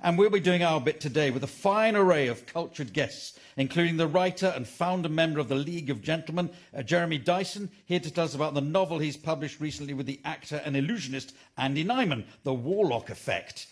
And we'll be doing our bit today with a fine array of cultured guests, including the writer and founder member of the League of Gentlemen, Jeremy Dyson, here to tell us about the novel he's published recently with the actor and illusionist Andy Nyman, The Warlock Effect.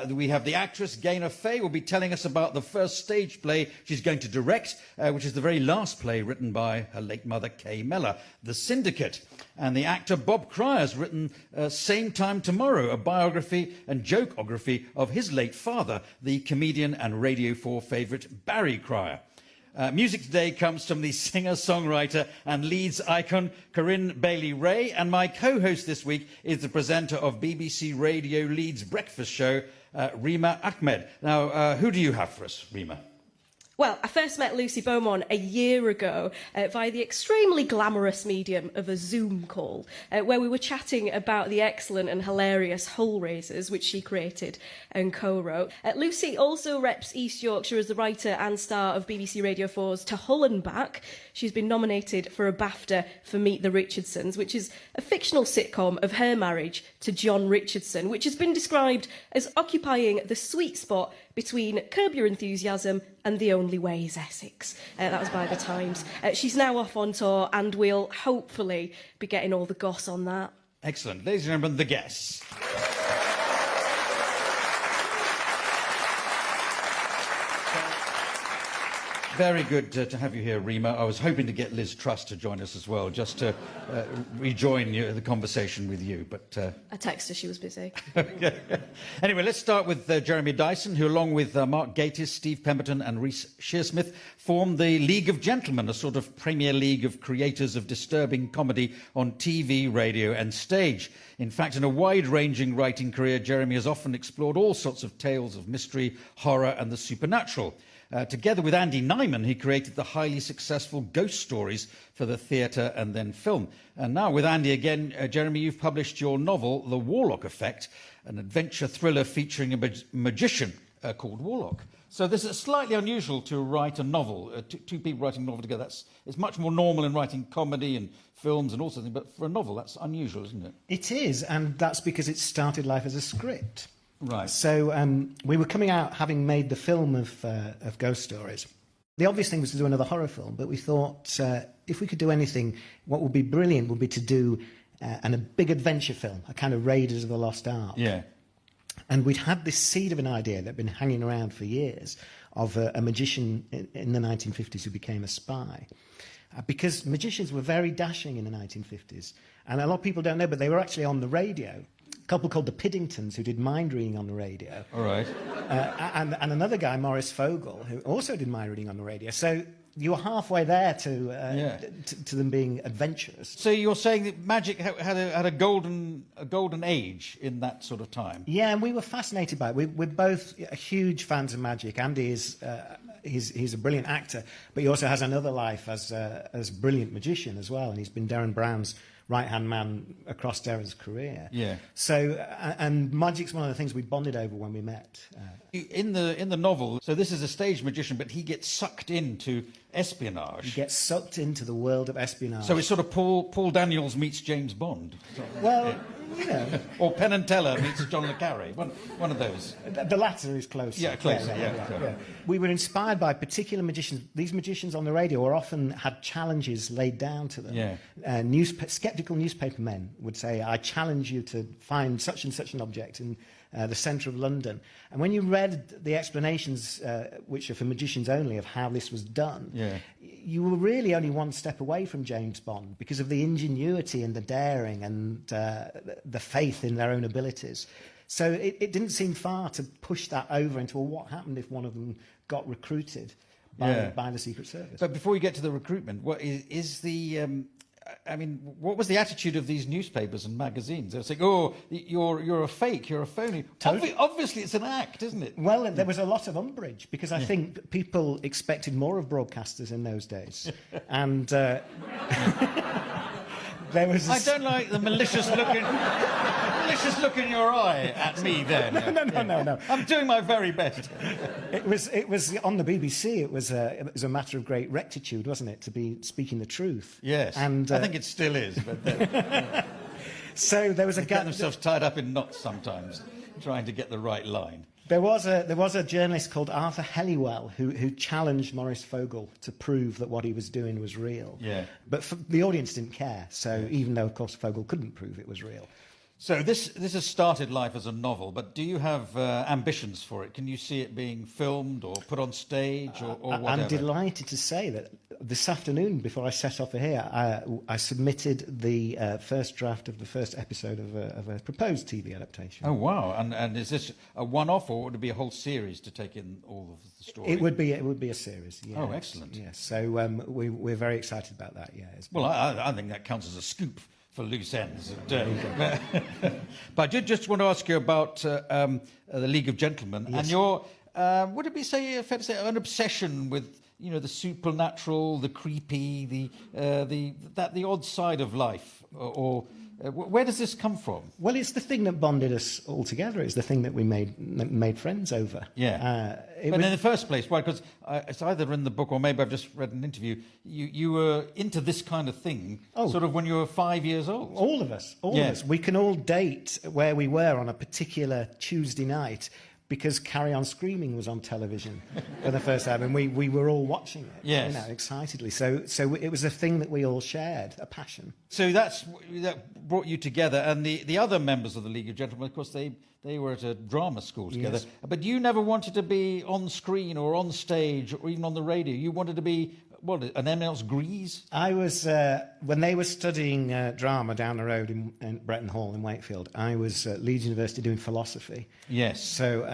We have the actress Gaynor Faye will be telling us about the first stage play she's going to direct, which is the very last play written by her late mother, Kay Mellor, The Syndicate. And the actor Bob Cryer's written Same Time Tomorrow, a biography and jokeography of his late father, the comedian and Radio 4 favourite Barry Cryer. Music today comes from the singer-songwriter and Leeds icon Corinne Bailey Rae, and my co-host this week is the presenter of BBC Radio Leeds breakfast show, Rima Ahmed. Now, who do you have for us, Rima? Well, I first met Lucy Beaumont a year ago via the extremely glamorous medium of a Zoom call, where we were chatting about the excellent and hilarious Hull Raisers, which she created and co-wrote. Lucy also reps East Yorkshire as the writer and star of BBC Radio 4's To Hull and Back. She's been nominated for a BAFTA for Meet the Richardsons, which is a fictional sitcom of her marriage to John Richardson, which has been described as occupying the sweet spot between Curb Your Enthusiasm and The Only Way is Essex. That was by The Times. She's now off on tour, and we'll hopefully be getting all the goss on that. Excellent. Ladies and gentlemen, the guests. Very good to have you here, Rima. I was hoping to get Liz Truss to join us as well, just to rejoin the conversation with you. But I texted her, she was busy. Anyway, let's start with Jeremy Dyson, who, along with Mark Gatiss, Steve Pemberton and Rhys Shearsmith, formed the League of Gentlemen, a sort of Premier League of creators of disturbing comedy on TV, radio and stage. In fact, in a wide-ranging writing career, Jeremy has often explored all sorts of tales of mystery, horror and the supernatural. Together with Andy Nyman, he created the highly successful Ghost Stories for the theatre and then film. And now with Andy again, Jeremy, you've published your novel, The Warlock Effect, an adventure thriller featuring a magician called Warlock. So this is slightly unusual to write a novel, two people writing a novel together. It's much more normal in writing comedy and films and all sorts of things, but for a novel, that's unusual, isn't it? It is, and that's because it started life as a script. Right. So we were coming out having made the film of Ghost Stories. The obvious thing was to do another horror film, but we thought if we could do anything, what would be brilliant would be to do a big adventure film, a kind of Raiders of the Lost Ark. Yeah. And we'd had this seed of an idea that had been hanging around for years of a magician in the 1950s who became a spy. Because magicians were very dashing in the 1950s. And a lot of people don't know, but they were actually on the radio. A couple called the Piddingtons, who did mind reading on the radio. All right. And another guy, Maurice Fogel, who also did mind reading on the radio. So you were halfway there to them being adventurous. So you're saying that magic had a golden age in that sort of time? Yeah, and we were fascinated by it. We're both huge fans of magic. Andy is he's a brilliant actor, but he also has another life as a brilliant magician as well, and he's been Derren Brown's right-hand man across Darren's career. Yeah. So, and magic's one of the things we bonded over when we met. In the novel, so this is a stage magician, but he gets sucked into espionage. He gets sucked into the world of espionage. So it's sort of Paul Daniels meets James Bond. Well, you know. Or Penn and Teller meets John le Carré. One of those. The latter is closer. Yeah, closer, yeah. We were inspired by particular magicians. These magicians on the radio often had challenges laid down to them. Yeah. Skeptical newspaper men would say, I challenge you to find such and such an object in the centre of London. And when you read the explanations, which are for magicians only, of how this was done, you were really only one step away from James Bond because of the ingenuity and the daring and the faith in their own abilities. So it didn't seem far to push that over into, well, what happened if one of them got recruited by the Secret Service? But before we get to the recruitment, what is the... what was the attitude of these newspapers and magazines? They were saying, "Oh, you're a fake, you're a phony." Totally. Obviously, it's an act, isn't it? Well, there was a lot of umbrage because I think people expected more of broadcasters in those days, and there was. I don't like the malicious look in your eye at me. Then no. I'm doing my very best. It was on the BBC. It was a matter of great rectitude, wasn't it, to be speaking the truth? Yes, and I think it still is. But so there was a get themselves tied up in knots sometimes, trying to get the right line. There was a journalist called Arthur Helliwell who challenged Maurice Fogel to prove that what he was doing was real. Yeah. But the audience didn't care, so even though, of course, Fogel couldn't prove it was real. So this has started life as a novel, but do you have ambitions for it? Can you see it being filmed or put on stage or whatever? I'm delighted to say that this afternoon, before I set off for here, I submitted the first draft of the first episode of a proposed TV adaptation. Oh, wow. And is this a one-off, or would it be a whole series to take in all of the story? It would be a series, yes. Oh, excellent. Yes, so we're very excited about that, yeah. Well, I think that counts as a scoop for loose ends. But I did just want to ask you about the League of Gentlemen, yes. and your, would it be fair to say, an obsession with, you know, the supernatural, the creepy, the odd side of life, or where does this come from? Well, it's the thing that bonded us all together. It's the thing that we made friends over. Yeah. But in the first place, why? Because it's either in the book or maybe I've just read an interview. You were into this kind of thing sort of when you were 5 years old. All of us. We can all date where we were on a particular Tuesday night because Carry On Screaming was on television for the first time, and we were all watching it, yes, you know, excitedly. So it was a thing that we all shared, a passion. So that brought you together, and the other members of the League of Gentlemen, of course, they were at a drama school together. Yes. But you never wanted to be on screen or on stage or even on the radio. You wanted to be, what, an Eminence Grise? I was, when they were studying drama down the road in Bretton Hall in Wakefield, I was at Leeds University doing philosophy. Yes. So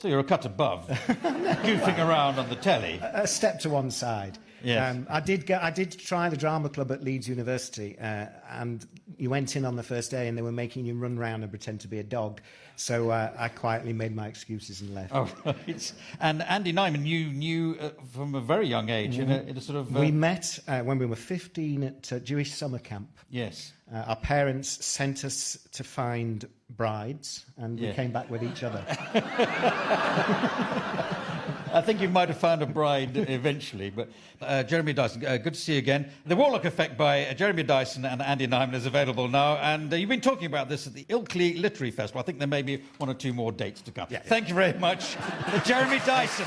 you're a cut above, goofing around on the telly. A step to one side. Yes. I did try the drama club at Leeds University, and you went in on the first day and they were making you run round and pretend to be a dog. So I quietly made my excuses and left. Oh, right. And Andy Nyman, you knew from a very young age, in a sort of... We met when we were 15 at Jewish summer camp. Yes. Our parents sent us to find brides, and we came back with each other. I think you might have found a bride eventually, but Jeremy Dyson, good to see you again. The Warlock Effect by Jeremy Dyson and Andy Nyman is available now, and you've been talking about this at the Ilkley Literary Festival. I think there may be one or two more dates to come. Yeah. Thank you very much, Jeremy Dyson.